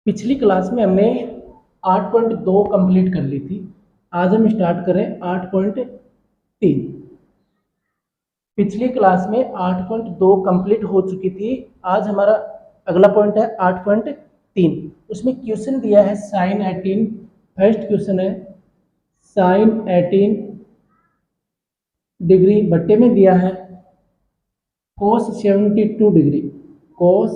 पिछली क्लास में हमने 8.2 कंप्लीट कर ली थी। आज हम स्टार्ट करें 8.3। पिछली क्लास में 8.2 कंप्लीट हो चुकी थी। आज हमारा अगला पॉइंट है 8.3। उसमें क्वेश्चन दिया है साइन 18। फर्स्ट क्वेश्चन है साइन 18 डिग्री बट्टे में दिया है कोस 72 डिग्री। कोस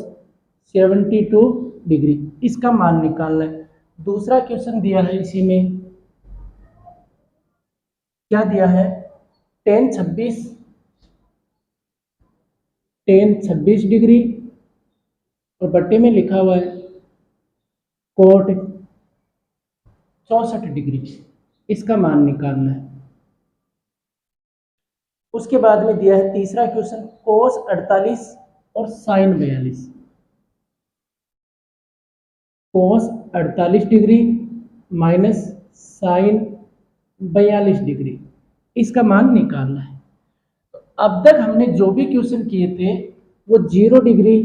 72 डिग्री इसका मान निकालना है। दूसरा क्वेश्चन दिया है इसी में, क्या दिया है, टेन 26 डिग्री और बट्टे में लिखा हुआ है कोट 64 डिग्री। इसका मान निकालना है। उसके बाद में दिया है तीसरा क्वेश्चन कोस 48 और साइन 42। कोस 48 डिग्री माइनस साइन 42 डिग्री इसका मान निकालना है। अब तक हमने जो भी क्वेश्चन किए थे वो 0 डिग्री,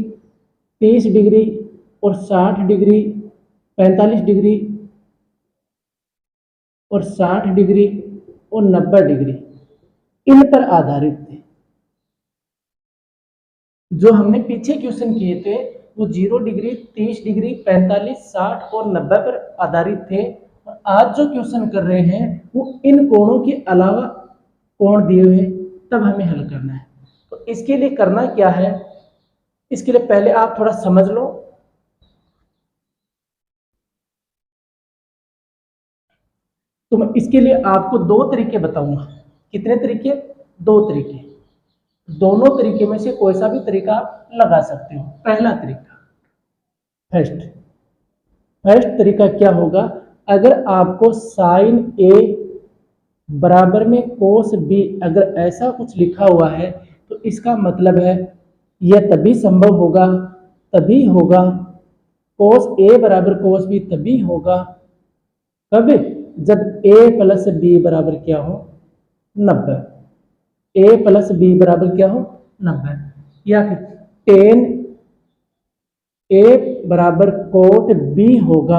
30 डिग्री और 60 डिग्री, 45 डिग्री और 60 डिग्री और 90 डिग्री इन पर आधारित थे। जो हमने पीछे क्वेश्चन किए थे वो 0 डिग्री, 30 डिग्री, 45, 60 और 90 पर आधारित थे। और आज जो क्वेश्चन कर रहे हैं वो इन कोणों के अलावा कोण दिए हुए तब हमें हल करना है। तो इसके लिए करना क्या है, इसके लिए पहले आप थोड़ा समझ लो। तो मैं इसके लिए आपको दो तरीके बताऊंगा। कितने तरीके? दो तरीके। दोनों तरीके में से कोई सा भी तरीका आप लगा सकते हो। पहला तरीका, फर्स्ट तरीका क्या होगा, अगर आपको साइन ए बराबर में कोस बी अगर ऐसा कुछ लिखा हुआ है तो इसका मतलब है यह तभी संभव होगा, तभी होगा, कोस ए बराबर कोस बी तभी होगा कब, जब ए प्लस बी बराबर क्या हो, 90। ए प्लस बी बराबर क्या हो, 90। या फिर टेन ए बराबर कोट बी होगा,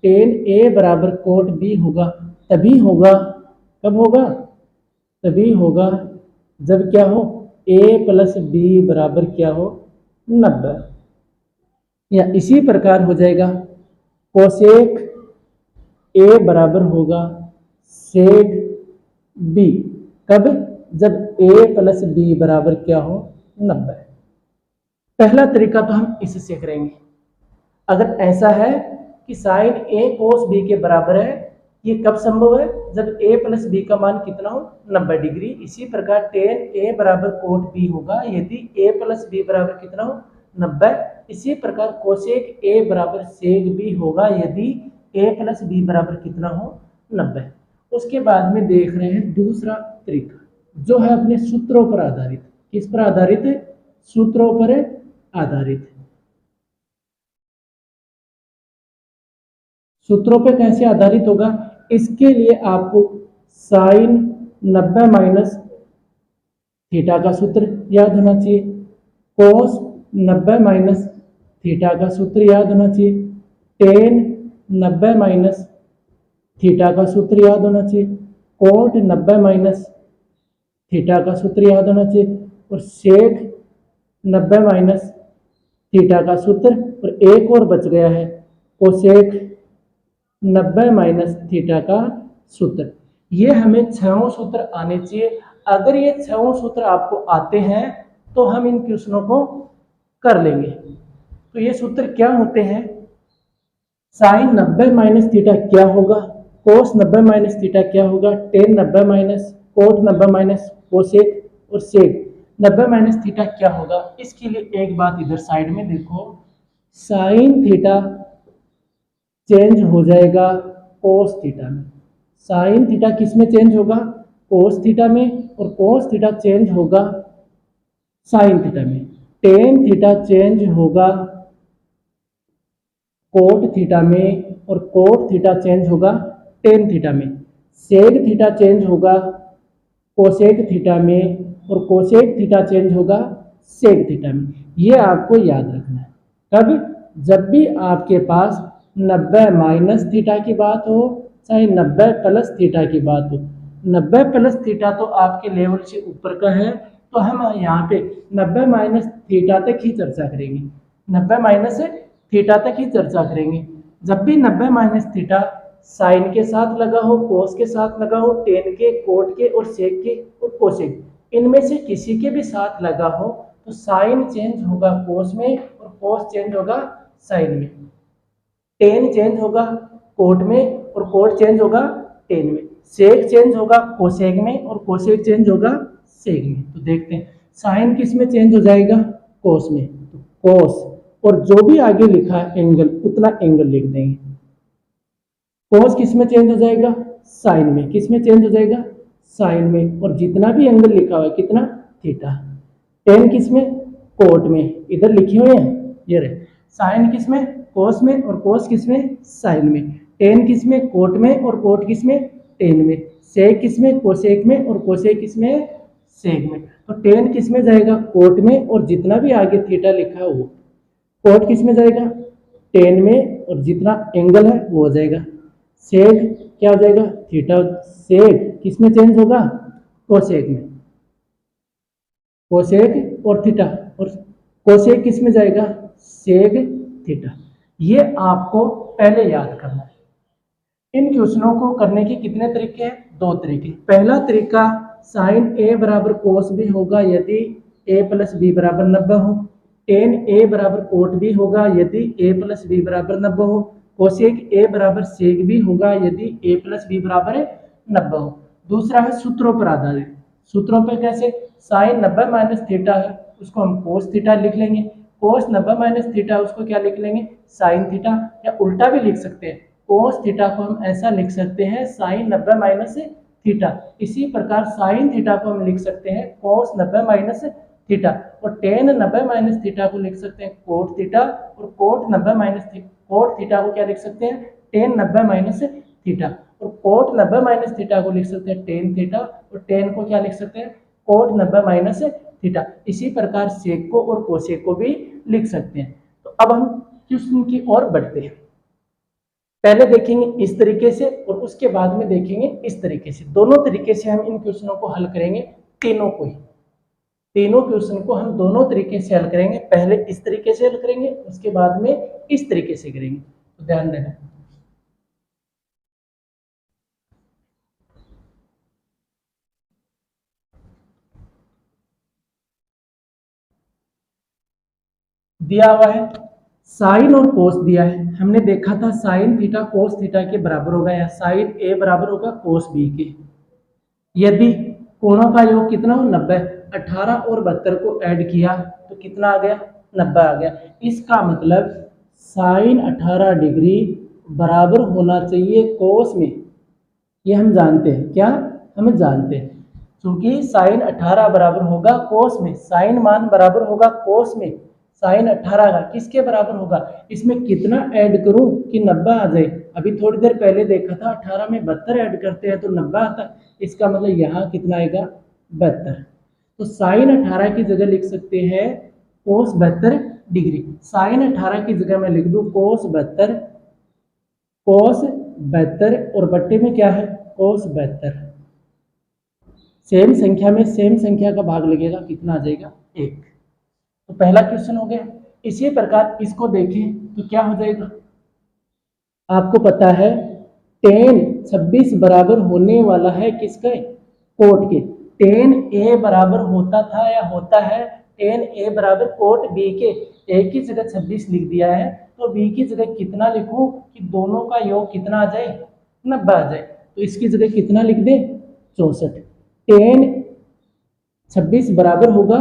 टेन ए बराबर कोट बी होगा, तभी होगा, कब होगा, तभी होगा जब क्या हो, ए प्लस बी बराबर क्या हो, 90। या इसी प्रकार हो जाएगा कोसेक ए बराबर होगा सेक बी, कब, जब ए प्लस बी बराबर क्या हो, 90। पहला तरीका तो हम इससे करेंगे। अगर ऐसा है कि साइन ए कोस बी के बराबर है, ये कब संभव है, जब ए प्लस बी का मान कितना हो, 90 डिग्री। इसी प्रकार टेन ए बराबर कोट बी होगा यदि ए प्लस बी बराबर कितना हो, 90। इसी प्रकार कोसेक ए बराबर सेक बी होगा यदि ए प्लस बी बराबर कितना हो, 90। उसके बाद में देख रहे हैं दूसरा तरीका जो है अपने सूत्रों पर आधारित। किस पर आधारित है, सूत्रों पर आधारित है। सूत्रों पे कैसे आधारित होगा, इसके लिए आपको साइन 90 माइनस थीटा का सूत्र याद होना चाहिए, कोस 90 माइनस थीटा का सूत्र याद होना चाहिए, टेन 90 माइनस थीटा का सूत्र याद होना चाहिए, कोट 90 माइनस थीटा का सूत्र याद होना चाहिए, और सेक 90 माइनस थीटा का सूत्र, और एक और बच गया है कोसेक 90 माइनस थीटा का सूत्र। ये हमें छहों सूत्र आने चाहिए। अगर ये छहों सूत्र आपको आते हैं तो हम इन क्वेश्चनों को कर लेंगे। तो ये सूत्र क्या होते हैं, साइन 90 माइनस थीटा क्या होगा, कोस 90 माइनस थीटा क्या होगा, ten 90 minus cot 90 minus cosec, और सेक 90 माइनस थीटा क्या होगा। इसके लिए एक बात इधर साइड में देखो, साइन थीटा चेंज हो जाएगा कोस थीटा में। साइन थीटा किस में चेंज होगा, कोस थीटा में, और कोस थीटा चेंज होगा साइन थीटा में। टेन थीटा चेंज होगा कोट थीटा में, और कोट थीटा चेंज होगा टेन थीटा में। सेक थीटा चेंज होगा कोसेक थीटा में, और कोसेक थीटा चेंज होगा सेक थीटा में। ये आपको याद रखना है। कब, जब भी आपके पास 90 माइनस थीटा की बात हो, चाहे 90 प्लस थीटा की बात हो, 90 प्लस थीटा तो आपके लेवल से ऊपर का है, तो हम यहाँ पे 90 माइनस थीटा तक ही चर्चा करेंगे, 90 माइनस थीटा तक ही चर्चा करेंगे। जब भी 90 माइनस थीटा साइन के साथ लगा हो, कोस के साथ लगा हो, टेन के, कोट के और सेक के और कोसेक, इनमें से किसी के भी साथ लगा हो तो साइन चेंज होगा कोस में और कोस चेंज होगा साइन में, टेन चेंज होगा कोट में और कोट चेंज होगा टेन में, सेक चेंज होगा कोसेक में और कोसेक चेंज होगा सेक में। तो देखते हैं साइन किस में चेंज हो जाएगा, कोस में, तो कोस और जो भी आगे लिखा है एंगल उतना एंगल लिख देंगे। कोस किस में चेंज हो जाएगा, साइन में, किस में चेंज हो जाएगा, साइन में, और जितना भी एंगल लिखा हुआ है कितना, थीटा। टेन किस में, कोट में, इधर लिखे हुए हैं ये रहे, साइन किस में, कोस में, और कोस किस में, साइन में, टेन किस में, कोट में, और कोट किस में, टेन में, सेक किस में, कोसेक में, और कोसेक किस में, सेक में। तो टेन किस में जाएगा, कोट में, और जितना भी आगे थीटा लिखा है वो कोट किस में जाएगा, टेन में, और जितना एंगल है वो हो जाएगा। सेक क्या हो जाएगा, थीटा, सेक किस में चेंज होगा, कोसेक में, कोसेक और थीटा, और कोसेक किस में जाएगा, सेक थीटा। ये आपको पहले याद करना है। इन क्वेश्चनों को करने के कितने तरीके हैं, दो तरीके। पहला तरीका साइन ए बराबर कोस भी होगा यदि ए प्लस बी बराबर 90 हो, टेन ए बराबर कोट भी होगा यदि ए प्लस बी बराबर 90 हो, कोसेक ए बराबर सेक भी होगा यदि ए प्लस बी बराबर 90 हो। दूसरा है सूत्रों पर आधारित। सूत्रों पर कैसे, साइन 90 माइनस थीटा है उसको हम कोस थीटा लिख लेंगे, कोस 90 माइनस थीटा उसको क्या लिख लेंगे, साइन थीटा, या उल्टा भी लिख सकते हैं, कोस थीटा को हम ऐसा लिख सकते हैं साइन 90 माइनस थीटा। इसी प्रकार साइन थीटा को हम लिख सकते हैं कोस 90 माइनस थीटा, और टेन 90 माइनस थीटा को लिख सकते हैं कोट थीटा, और कोट 90 माइनस कोट थीटा को क्या लिख सकते हैं, टेन 90 माइनस थीटा, और कोट 90 माइनस थीटा को लिख सकते हैं टेन थीटा, और टेन को क्या लिख सकते हैं, कोट 90 माइनस थीटा। इसी प्रकार सेक को और कोसेक को भी लिख सकते हैं। तो अब हम क्वेश्चन की ओर बढ़ते हैं। पहले देखेंगे इस तरीके से और उसके बाद में देखेंगे इस तरीके से। दोनों तरीके से हम इन क्वेश्चनों को हल करेंगे, तीनों को ही, तीनों क्वेश्चन को हम दोनों तरीके से हल करेंगे। पहले इस तरीके से हल करेंगे, उसके बाद में इस तरीके से करेंगे। तो ध्यान देना। दिया हुआ है साइन और कोस दिया है, हमने देखा था साइन थीटा कोस थीटा के बराबर होगा, या साइन ए बराबर होगा कोस बी के। यदि कोणों का योग कितना हो, 90, 18 और 72 को ऐड किया तो कितना आ गया, 90 आ गया। इसका मतलब साइन 18 डिग्री बराबर होना चाहिए कोस में, ये हम जानते हैं। क्या हम जानते हैं, क्योंकि साइन 18 बराबर होगा कोस में, साइन मान बराबर होगा कोस में, साइन 18 का किसके बराबर होगा, इसमें कितना ऐड करूं कि 90 आ जाए। अभी थोड़ी देर पहले देखा था 18 में 72 ऐड करते हैं तो 90 आता है, इसका मतलब यहाँ कितना आएगा, 72। तो साइन 18 की जगह लिख सकते हैं कोस 72 डिग्री। साइन 18 की जगह मैं लिख दूं कोस 72, कोस 72 और बट्टे में क्या है, कोस 72। सेम संख्या में सेम संख्या का भाग लगेगा, कितना आ जाएगा, 1। तो पहला क्वेश्चन हो गया। इसी प्रकार इसको देखें तो क्या हो जाएगा, आपको पता है टेन 26 बराबर होने वाला है किसके, कोट के। टेन ए बराबर होता था या होता है टेन ए बराबर कोट बी के, ए की जगह 26 लिख दिया है तो बी की जगह कितना लिखूं कि दोनों का योग कितना आ जाए, 90 आ जाए। तो इसकी जगह कितना लिख दें, 64। टेन 26 बराबर होगा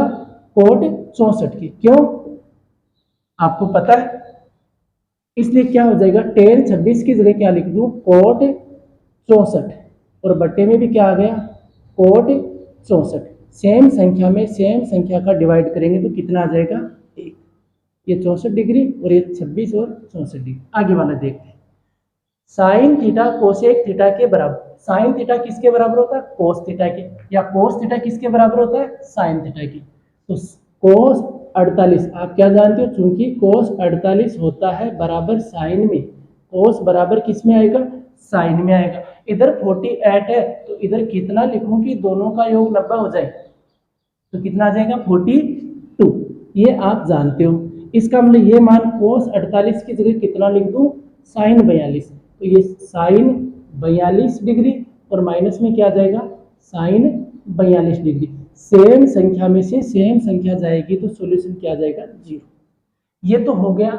कोट 64 की, क्यों आपको पता है, इसलिए क्या हो जाएगा, टेन 26 की जगह क्या लिख दूं, कोट 64, और बट्टे में भी क्या आ गया, कोट 64। सेम संख्या में सेम संख्या का डिवाइड करेंगे तो कितना आ जाएगा, 1। ये 64 डिग्री और ये 26 और 64 डिग्री। आगे वाला देखते हैं। साइन थीटा कोसेक थीटा के बराबर, साइन थीटा किसके बराबर होता है, कोस थीटा के, या कोस थीटा किसके बराबर होता है, साइन थीटा की। तो कोस 48 आप क्या जानते हो, चूंकि कोस 48 होता है बराबर साइन में, कोस बराबर किस में आएगा, साइन में आएगा। इधर 48 है तो इधर कितना लिखूं कि दोनों का योग 90 हो जाए, तो कितना आ जाएगा 42, ये आप जानते हो। इसका मतलब ये मान कोस 48 की जगह कितना लिख दूं, साइन 42, तो ये साइन 42 डिग्री और माइनस में क्या जाएगा, साइन 42 डिग्री। सेम संख्या में से सेम संख्या जाएगी तो सॉल्यूशन क्या जाएगा, 0। ये तो हो गया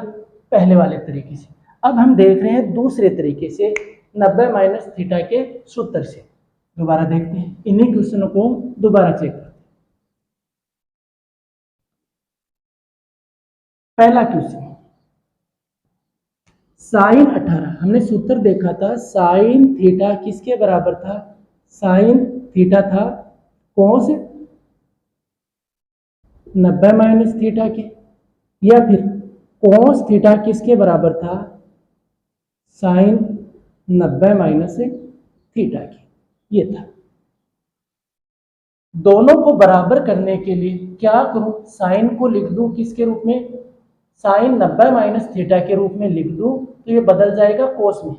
पहले वाले तरीके से। अब हम देख रहे हैं दूसरे तरीके से 90 माइनस थीटा के सूत्र से। दोबारा देखते हैं, इन्हीं क्वेश्चनों को दोबारा चेक करते हैं। पहला क्वेश्चन, साइन 18, हमने सूत्र देखा था साइन थीटा किसके बराबर था, साइन थीटा था कोस 90 माइनस थीटा के, या फिर कोस थीटा किसके बराबर था, साइन 90 माइनस थीटा की, ये था। दोनों को बराबर करने के लिए क्या करूं, साइन को लिख दूं किसके रूप में, साइन 90 माइनस थीटा के रूप में लिख दूं तो ये बदल जाएगा कोस में।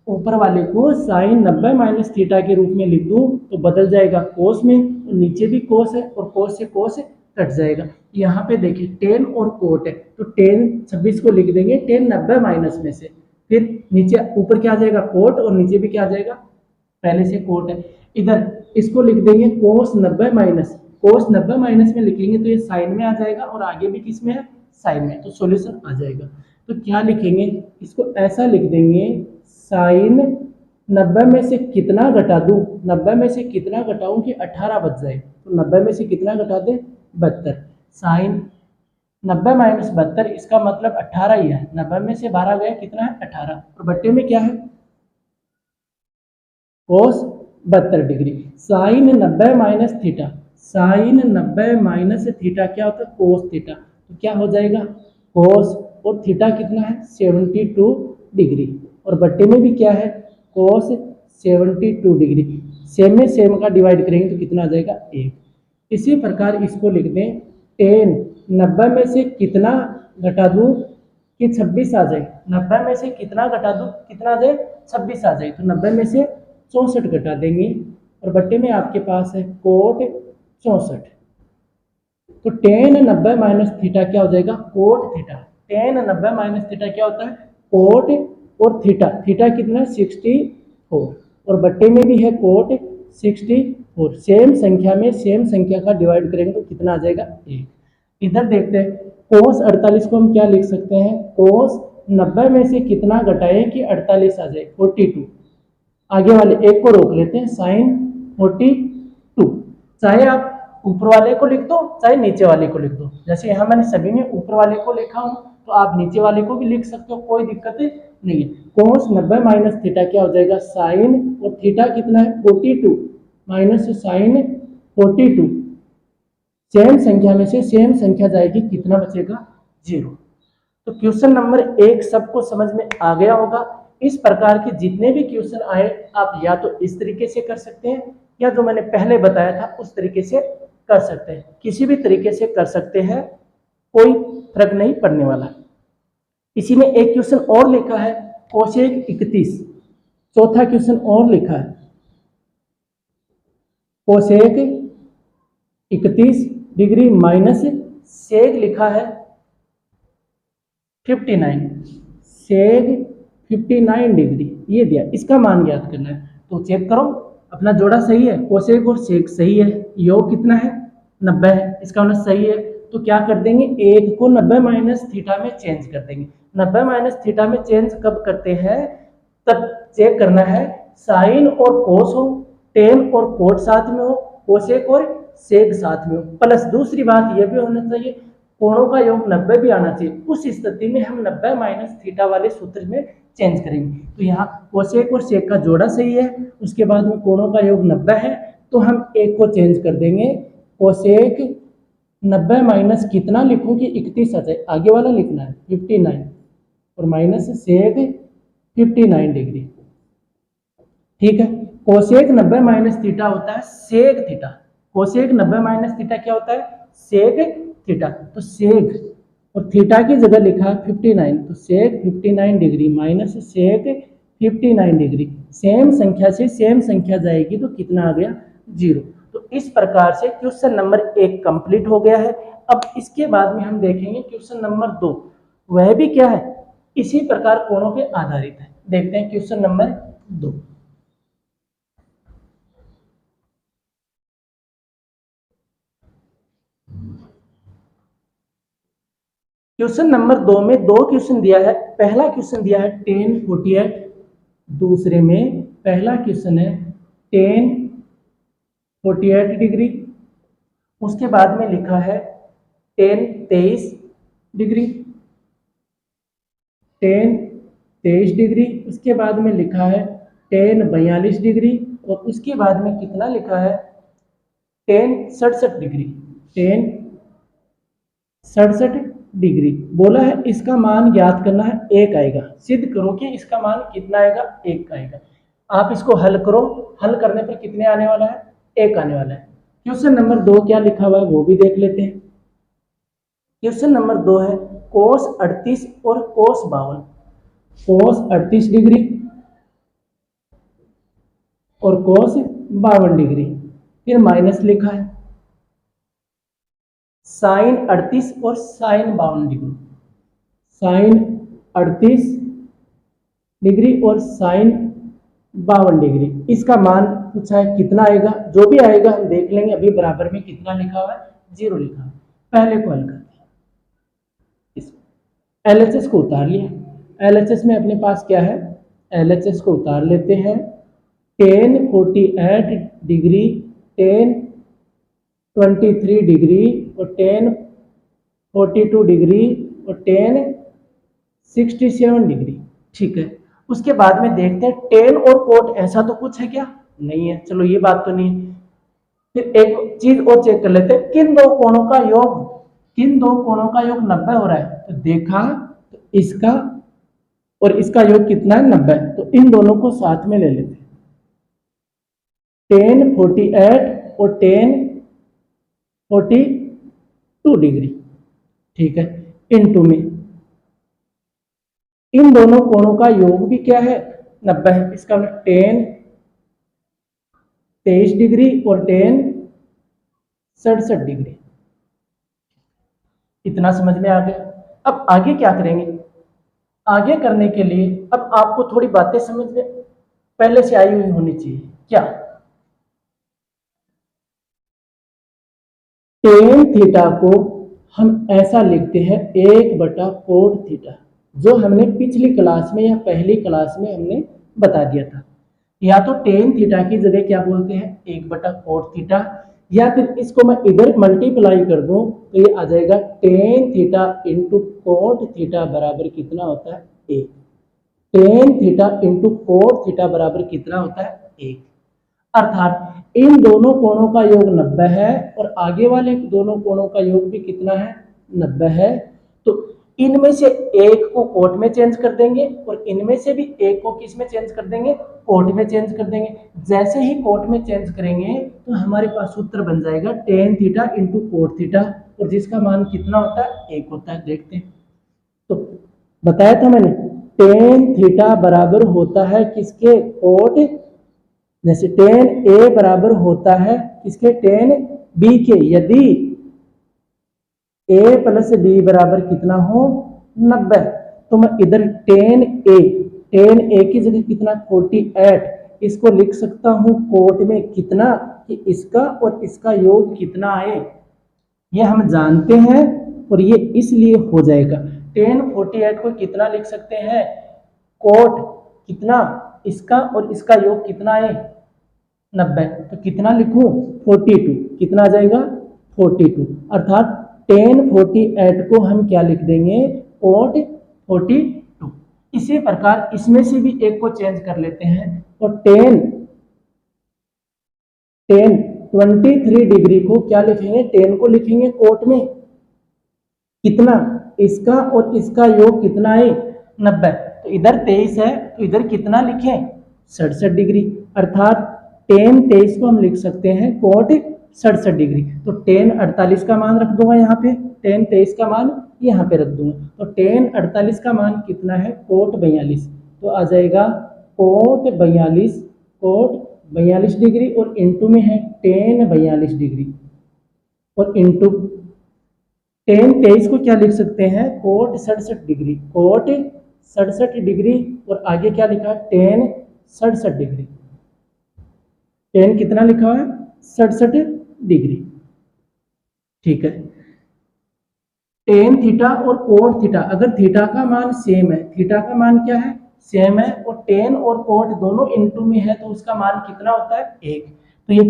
ऊपर वाले को साइन 90 माइनस थीटा के रूप में लिख दूं तो बदल जाएगा कोस में, और नीचे भी कोस है और कोस से कोस कट जाएगा। यहाँ पे देखिए टेन और कोट है, तो टेन 26 को लिख देंगे टेन 90 माइनस में से, फिर नीचे ऊपर क्या आ जाएगा कोट और नीचे भी क्या आ जाएगा, पहले से कोट है। इधर इसको लिख देंगे कोस 90 माइनस, कोस 90 माइनस में लिखेंगे तो ये साइन में आ जाएगा और आगे भी किस में है, साइन में, तो सॉल्यूशन आ जाएगा। तो क्या लिखेंगे, इसको ऐसा लिख देंगे साइन 90 में से कितना घटा दूं, 90 में से कितना घटाऊं कि 18 बच जाए, तो 90 में से कितना घटा दें, 72। साइन 90 माइनस 72 इसका मतलब 18 ही है, 90 में से 12 गया कितना है 18, और बट्टे में क्या है cos 72 degree. Sine 90 minus theta, sine 90 minus theta क्या होता है, कोस थीटा, तो क्या हो जाएगा कोस, और थीटा कितना है 72 डिग्री, और बट्टे में भी क्या है कोस 72 डिग्री। सेम में सेम का डिवाइड करेंगे तो कितना आ जाएगा 1। इसी प्रकार इसको लिख दें टेन 90 में से कितना घटा दूं कि 26 आ जाए, 90 में से कितना घटा दूं कितना आ जाए 26 आ जाए, तो 90 में से 64 घटा देंगे, और बट्टे में आपके पास है कोट 64, तो टेन 90 माइनस थीटा क्या हो जाएगा cot theta. Ten 90 minus theta क्या होता है कोट, और थीटा, थीटा कितना है 64, और बट्टे में भी है कोट 64। सेम संख्या में सेम संख्या का डिवाइड करेंगे तो कितना आ जाएगा 1। इधर देखते हैं कोस 48 को हम क्या लिख सकते हैं, कोस 90 में से कितना घटाएं कि 48 आ जाए 42। आगे वाले एक को रोक लेते हैं, साइन 42, चाहे आप ऊपर वाले को लिख दो चाहे नीचे वाले को लिख दो, जैसे यहाँ मैंने सभी में ऊपर वाले को लिखा हूँ तो आप नीचे वाले को भी लिख सकते हो, कोई दिक्कत नहीं है। कोस 90 माइनस थीटा क्या हो जाएगा साइन, और थीटा कितना है 42 माइनस साइन 42, सेम संख्या में से सेम संख्या जाएगी, कितना बचेगा 0। तो क्वेश्चन नंबर 1 सबको समझ में आ गया होगा। इस प्रकार के जितने भी क्वेश्चन आए आप या तो इस तरीके से कर सकते हैं या जो मैंने पहले बताया था उस तरीके से कर सकते हैं, किसी भी तरीके से कर सकते हैं, कोई फर्क नहीं पड़ने वाला। इसी में एक क्वेश्चन और लिखा है कोसेक 31, चौथा क्वेश्चन और लिखा है कोसेक 31 डिग्री माइनस सेक लिखा है 59, सेक 59 डिग्री ये दिया, इसका मान ज्ञात करना है। तो चेक करो अपना जोड़ा सही है, कोसेक और सेक सही है, योग कितना है 90 है, इसका मतलब सही है। तो क्या कर देंगे, एक को 90 माइनस थीटा में चेंज कर देंगे। 90 माइनस थीटा में चेंज कब करते हैं, तब चेक करना है साइन और कोस हो, टेन और कोट साथ में हो, कोसेक और सेक साथ में हो, प्लस दूसरी बात यह भी होना चाहिए कोणों का योग 90 भी आना चाहिए। उस स्थिति में हम 90 माइनस थीटा वाले सूत्र में चेंज करेंगे। तो यहाँ कोसेक और सेक का जोड़ा सही है, उसके बाद में कोणों का योग 90 है, तो हम एक को चेंज कर देंगे, कोसेक 90 माइनस कितना लिखूं कि 31 आ जाए, आगे वाला लिखना है 59, और माइनस सेक 59 डिग्री। ठीक है, कोसेक 90 माइनस थीटा होता है sec theta, cosec 90 minus theta क्या होता है सेक थीटा। तो सेक और थीटा की जगह लिखा 59, तो sec 59 degree minus sec 59 degree, same संख्या से सेम संख्या जाएगी तो कितना आ गया 0। तो इस प्रकार से क्वेश्चन नंबर 1 कंप्लीट हो गया है। अब इसके बाद में हम देखेंगे क्वेश्चन नंबर 2, वह भी क्या है, इसी प्रकार कोणों पे आधारित है। देखते हैं क्वेश्चन नंबर 2। क्वेश्चन नंबर 2 में 2 क्वेश्चन दिया है। पहला क्वेश्चन दिया है tan 48, दूसरे में पहला क्वेश्चन है tan 48 डिग्री, उसके बाद में लिखा है tan 23 डिग्री, tan 23 डिग्री, उसके बाद में लिखा है tan 42 डिग्री, और उसके बाद में कितना लिखा है tan 67 डिग्री, tan 67 डिग्री। बोला है इसका मान ज्ञात करना है, 1 आएगा। सिद्ध करो कि इसका मान कितना आएगा, 1 आएगा। आप इसको हल करो, हल करने पर कितने आने वाला है, 1 आने वाला है। क्वेश्चन नंबर 2 क्या लिखा हुआ है वो भी देख लेते हैं। क्वेश्चन नंबर 2 है cos 38 और cos 52, cos 38 डिग्री और cos 52 डिग्री, फिर माइनस लिखा है साइन 38 और साइन 52 डिग्री, साइन 38 डिग्री और साइन 52 डिग्री। इसका मान पूछा है कितना आएगा, जो भी आएगा हम देख लेंगे। अभी बराबर में कितना लिखा हुआ है, 0 लिखा है। पहले को हल करते हैं, इस LHS को उतार लिया। LHS में अपने पास क्या है, LHS को उतार लेते हैं। tan 48 डिग्री, tan 23 डिग्री और tan 42 डिग्री और tan 67 डिग्री, ठीक है। उसके बाद में देखते हैं tan और cot ऐसा तो कुछ है क्या, नहीं है, चलो ये बात तो नहीं है। फिर एक चीज और चेक कर लेते हैं, किन दो कोणों का योग, किन दो कोणों का योग 90 हो रहा है। तो देखा तो इसका और इसका योग कितना है, 90, तो इन दोनों को साथ में ले लेते हैं, tan 48 और tan 42 डिग्री, ठीक है, इनटू में इन दोनों कोणों का योग भी क्या है, 90 है। इसका tan 23 डिग्री और tan 67 डिग्री। इतना समझ में आ गया। अब आगे क्या करेंगे, आगे करने के लिए अब आपको थोड़ी बातें समझ में पहले से आई हुई होनी चाहिए। क्या, tan थीटा को हम ऐसा लिखते हैं 1/cot थीटा, जो हमने पिछली क्लास में या पहली क्लास में हमने बता दिया था। या तो tan थीटा की जगह क्या बोलते हैं, 1/cot थीटा, या फिर इसको मैं इधर मल्टीप्लाई कर दूं तो ये आ जाएगा tan theta into cot theta बराबर कितना होता है, 1। tan theta into cot theta बराबर कितना होता है, 1। अर्थात इन दोनों कोणों का योग 90 है और आगे वाले दोनों कोणों का योग भी कितना है, 90 है। तो इनमें से एक को कोट में चेंज कर देंगे और इनमें से भी एक को किस में चेंज कर देंगे, कोट में चेंज कर देंगे। जैसे ही कोट में चेंज करेंगे तो हमारे पास सूत्र बन जाएगा tan theta into cot theta, और जिसका मान कितना होता है, 1 होता है। देखते हैं, तो बताया था मैंने tan थीटा बराबर होता है किसके, कोट, जैसे tan A बराबर होता है किसके, tan B के। यदि A प्लस B बराबर कितना हो, 90, तो मैं इधर tan A की जगह कितना, 48, इसको लिख सकता हूं कोट में कितना, कि इसका और इसका योग कितना आए, ये हम जानते हैं और ये इसलिए हो जाएगा। tan 48 को कितना लिख सकते हैं, कोट कितना, इसका और इसका योग कितना आए, 90, तो कितना लिखूं, 42, कितना आ जाएगा, 42। अर्थात tan 48 को हम क्या लिख देंगे, cot 42। इसी प्रकार इसमें से भी एक को चेंज कर लेते हैं, और tan 23 डिग्री को क्या लिखेंगे, tan को लिखेंगे कोट में कितना, इसका और इसका योग कितना है, 90, तो इधर 23 है तो इधर कितना लिखें, 67 डिग्री। अर्थात tan 23 को हम लिख सकते हैं कोट 67 डिग्री। तो tan 48 का मान रख दूंगा यहाँ पे टेन 23 का मान यहाँ पे रख दूंगा, तो टेन 48 का मान कितना है, कोट 42, तो आ जाएगा कोट 42 डिग्री और इंटू में है टेन 42 डिग्री और इंटू टेन 23 को क्या लिख सकते हैं, कोट 67 डिग्री, कोट 67 डिग्री और आगे क्या लिखा, टेन 67 डिग्री, टेन कितना लिखा हुआ है, 67 डिग्री। ठीक है, टेन थीटा और कोट थीटा, अगर थीटा का मान सेम है, थीटा का मान क्या है, सेम है, और टेन और कोट दोनों इनटू में है तो उसका मान कितना होता है, एक। तो ये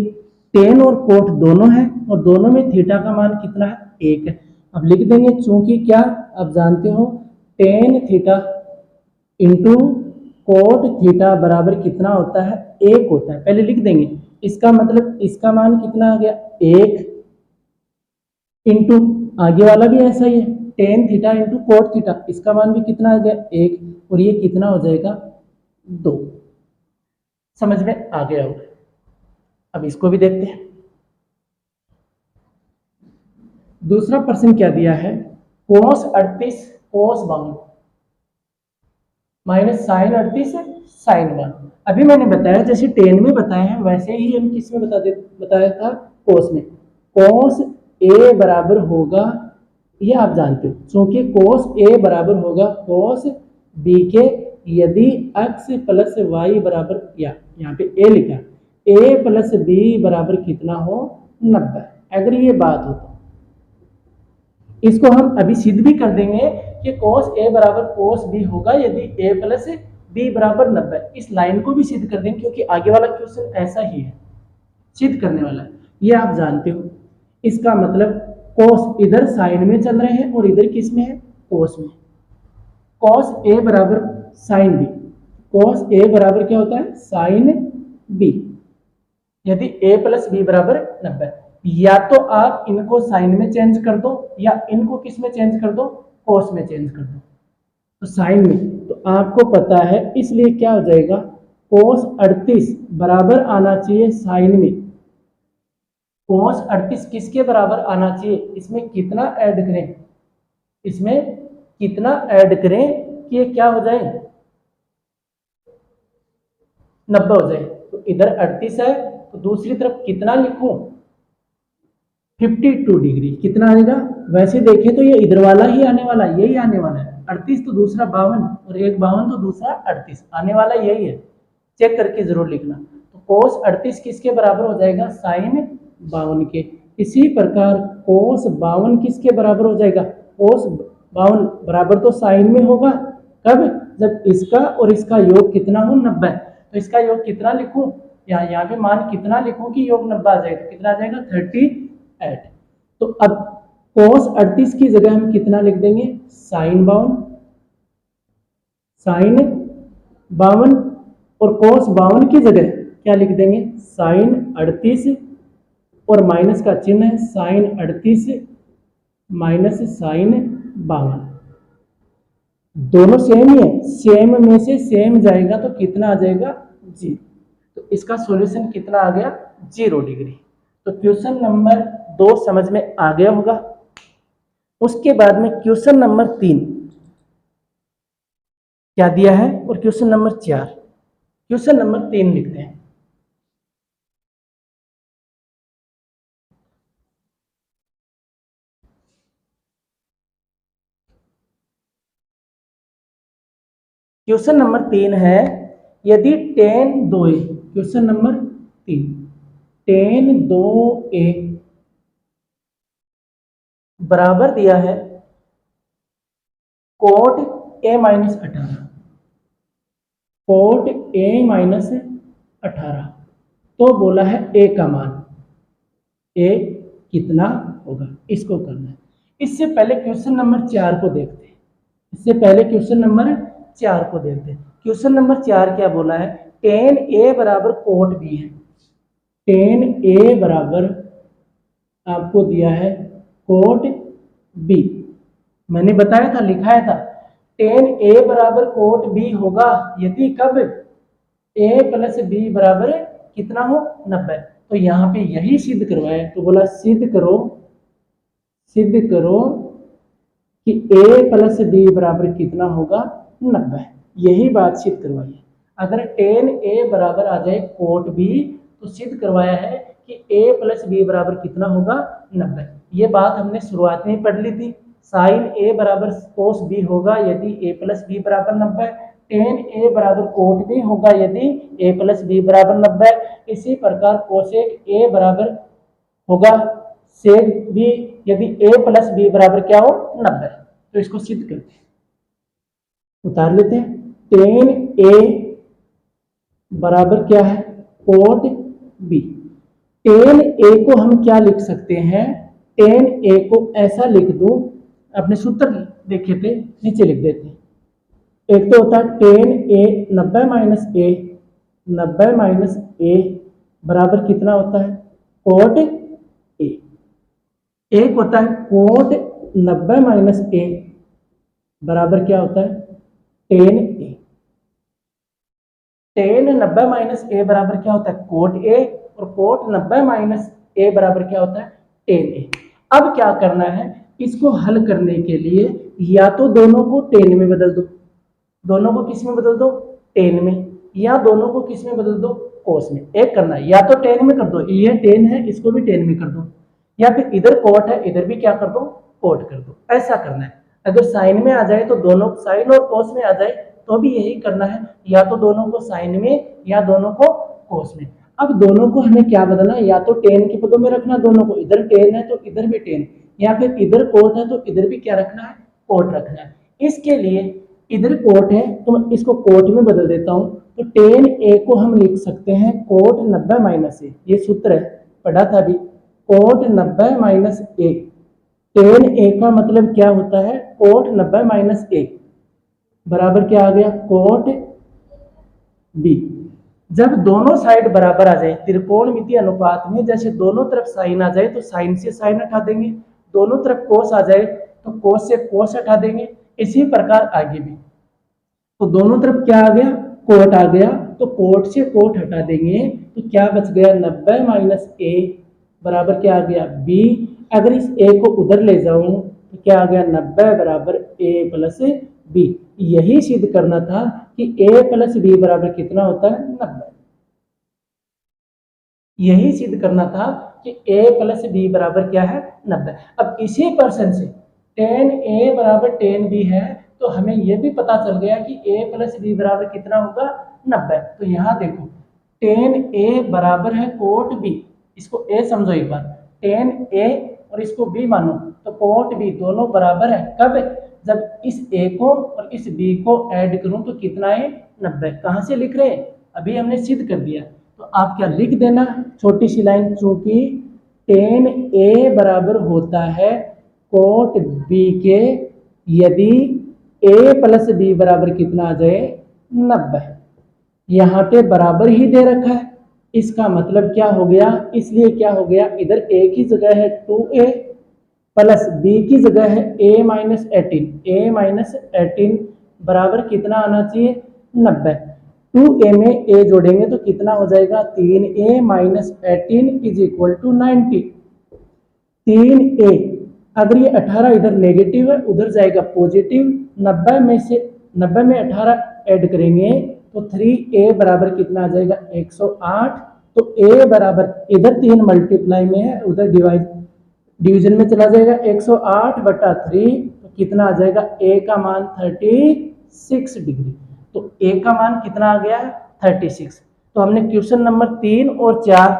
टेन और कोट दोनों है और दोनों में थीटा का मान कितना है, एक है। अब लिख देंगे, चूंकि क्या आप जानते हो tan theta into cot theta बराबर कितना होता है, एक होता है। पहले लिख देंगे, इसका मतलब इसका मान कितना आ गया, एक, इंटू आगे वाला भी ऐसा ही है, tan theta into cot theta, इसका मान भी कितना आ गया, एक, और ये कितना हो जाएगा, दो। समझ में आ गया होगा। अब इसको भी देखते हैं। दूसरा प्रश्न क्या दिया है, कोस 38 कोस 52 माइनस साइन 38 साइन 1। अभी मैंने बताया जैसे टेन में बताया है वैसे ही हम किस में बताया था, कोस में। कोस ए बराबर होगा, ये आप जानते हो, क्योंकि कोस ए बराबर होगा कोस बी के यदि x प्लस वाई बराबर, या यहाँ पे ए लिखा, ए प्लस बी बराबर कितना हो, 90। अगर ये बात हो तो इसको हम अभी सिद्ध भी कर देंगे कि कोस ए बराबर कोस बी होगा यदि ए प्लस बी बराबर 90। इस लाइन को भी सिद्ध कर देंगे क्योंकि आगे वाला क्वेश्चन ऐसा ही है, सिद्ध करने वाला है, ये आप जानते हो। इसका मतलब कोस इधर साइन में चल रहे हैं और इधर किस में है, कोस में। कोस ए बराबर साइन बी, कोस ए बराबर क्या होता है, साइन बी, यदि ए प्लस बी बराबर 90। या तो आप इनको साइन में चेंज कर दो या इनको किस में चेंज कर दो, कोस में चेंज कर दो, तो साइन में। तो आपको पता है इसलिए क्या हो जाएगा, कोस 38 बराबर आना चाहिए साइन में, कोस 38 किसके बराबर आना चाहिए, इसमें कितना ऐड करें, इसमें कितना ऐड करें कि ये क्या हो जाए, 90 हो जाए। तो इधर 38 है तो दूसरी तरफ कितना लिखूं, 52 डिग्री, कितना आएगा, वैसे देखें तो ये इधर वाला ही आने वाला, यही आने वाला है, 38 तो दूसरा 52 और एक 52 तो दूसरा 38, आने वाला यही है, चेक करके जरूर लिखना। तो कोस 38 किसके बराबर हो जाएगा, साइन 52 के। इसी प्रकार कोस 52 किसके बराबर हो जाएगा, कोस 52 बराबर तो साइन में होगा, कब, जब इसका और इसका योग कितना हो, 90। तो इसका योग कितना लिखूं, यहाँ पे मान कितना लिखूं कि योग 90 आ जाए, तो कितना आ जाएगा, 38। तो अब कोस 38 की जगह हम कितना लिख देंगे, साइन 52, साइन 52, और कोस 52 की जगह क्या लिख देंगे, साइन 38 और माइनस का चिन्ह है, साइन 38 माइनस साइन 52, दोनों सेम ही है, सेम में से सेम जाएगा तो कितना आ जाएगा, 0। तो इसका सॉल्यूशन कितना आ गया, 0 डिग्री। तो क्वेश्चन नंबर 2 समझ में आ गया होगा। उसके बाद में क्वेश्चन नंबर 3 क्या दिया है और क्वेश्चन नंबर 4, क्वेश्चन नंबर 3 लिखते हैं। क्वेश्चन नंबर 3 है, यदि tan 2a, question number 3, tan 2a बराबर दिया है cot a minus 18, cot a minus 18, तो बोला है a का मान, a कितना होगा, इसको करना है। इससे पहले क्वेश्चन नंबर 4 को देखते हैं, इससे पहले क्वेश्चन नंबर 4 को देखते हैं। क्वेश्चन नंबर 4 क्या बोला है, tan a बराबर कोट b है, tan a बराबर आपको दिया है कोट b, मैंने बताया था, लिखाया था, tan a बराबर कोट b होगा यदि कब a प्लस b बराबर कितना हो, 90। तो यहाँ पे यही सिद्ध करवाया, तो बोला सिद्ध करो कि a प्लस बी बराबर कितना होगा 90। यही बात सिद्ध करवाई है। अगर tan a बराबर आ जाए कोट b तो सिद्ध करवाया है कि a प्लस बी बराबर कितना होगा 90। ये बात हमने शुरुआत में पढ़ ली थी। साइन a बराबर कोस b होगा यदि a प्लस बी बराबर 90। tan a बराबर कोट b होगा यदि a प्लस बी बराबर 90। इसी प्रकार कोसेक a बराबर होगा सेक b यदि a प्लस बी बराबर क्या हो 90। तो इसको सिद्ध करते हैं, उतार लेते हैं। tan a बराबर क्या है कोट b। tan a को हम क्या लिख सकते हैं, tan a को ऐसा लिख दूं, अपने सूत्र देखे थे नीचे लिख देते हैं। एक तो होता है tan a 90 minus a, 90 minus a बराबर कितना होता है कोट a। एक होता है कोट 90 माइनस a बराबर क्या होता है tan a। tan 90 minus a बराबर क्या होता है कोट a और कोट 90 माइनस a बराबर क्या होता है tan a। अब क्या करना है, इसको हल करने के लिए या तो दोनों को tan में बदल दो, दोनों को किस में बदल दो tan में, या दोनों को किस में बदल दो कोस में। एक करना है या तो tan में कर दो, ये tan है इसको भी tan में कर दो, या फिर इधर कोट है इधर भी क्या कर दो कोट कर दो। ऐसा करना है। अगर साइन में आ जाए तो दोनों साइन और कोस में आ जाए तो भी यही करना है, या तो दोनों को साइन में या दोनों को कोस में। अब दोनों को हमें क्या बदलना है, या तो tan के पदों में रखना दोनों को, इधर tan है तो इधर भी tan, या फिर इधर कोट है तो इधर भी क्या रखना है कोट रखना है। इसके लिए इधर कोट है तो मैं इसको कोट में बदल देता हूं। तो tan a को हम लिख सकते हैं कोट 90 माइनस a, ये सूत्र है पढ़ा था अभी, cot 90 minus a। tan a का मतलब क्या होता है कोट 90 माइनस a बराबर क्या आ गया कोट b। जब दोनों साइड बराबर आ जाए त्रिकोणमितीय अनुपात में, जैसे दोनों तरफ साइन आ जाए तो साइन से साइन हटा देंगे, दोनों तरफ कोस आ जाए तो कोस से कोस हटा देंगे, इसी प्रकार आगे भी। तो दोनों तरफ क्या आ गया कोट आ गया, तो कोट से कोट हटा देंगे तो क्या बच गया 90 माइनस a बराबर क्या आ गया b। अगर इस a को उधर ले जाऊं तो क्या आ गया 90 बराबर a प्लस b। यही सिद्ध करना था कि a प्लस b बराबर कितना होता है 90। यही सिद्ध करना था कि a प्लस b बराबर क्या है 90। अब इसी प्रश्न से tan a बराबर tan b है तो हमें यह भी पता चल गया कि a प्लस b बराबर कितना होगा 90। तो यहाँ देखो tan a बराबर है कोट b, इसको a समझो एक बार, tan a और इसको b मानो तो कोट b दोनों बराबर है। कब, जब इस a को और इस b को ऐड करूं तो कितना है 90। कहां से लिख रहे हैं, अभी हमने सिद्ध कर दिया। तो आप क्या लिख देना छोटी सी लाइन, चूंकि tan a बराबर होता है कोट b के यदि a प्लस b बराबर कितना आ जाए 90। यहाँ पे बराबर ही दे रखा है, इसका मतलब क्या हो गया, इसलिए क्या हो गया इधर a की जगह है 2a प्लस b की जगह है a माइनस 18 बराबर कितना आना चाहिए 90। 2a में a जोड़ेंगे तो कितना हो जाएगा 3a minus 18 is equal to 90। 3a, अगर ये 18 इधर नेगेटिव है उधर जाएगा पॉजिटिव, 90 में से 90 में 18 ऐड करेंगे तो 3a बराबर कितना आ जाएगा 108। तो a बराबर इधर 3 मल्टीप्लाई में है उधर डिवीजन में चला जाएगा 108 बटा 3 तो कितना आ जाएगा a का मान 36 डिग्री। तो a का मान कितना आ गया 36। तो हमने क्वेश्चन नंबर 3 और 4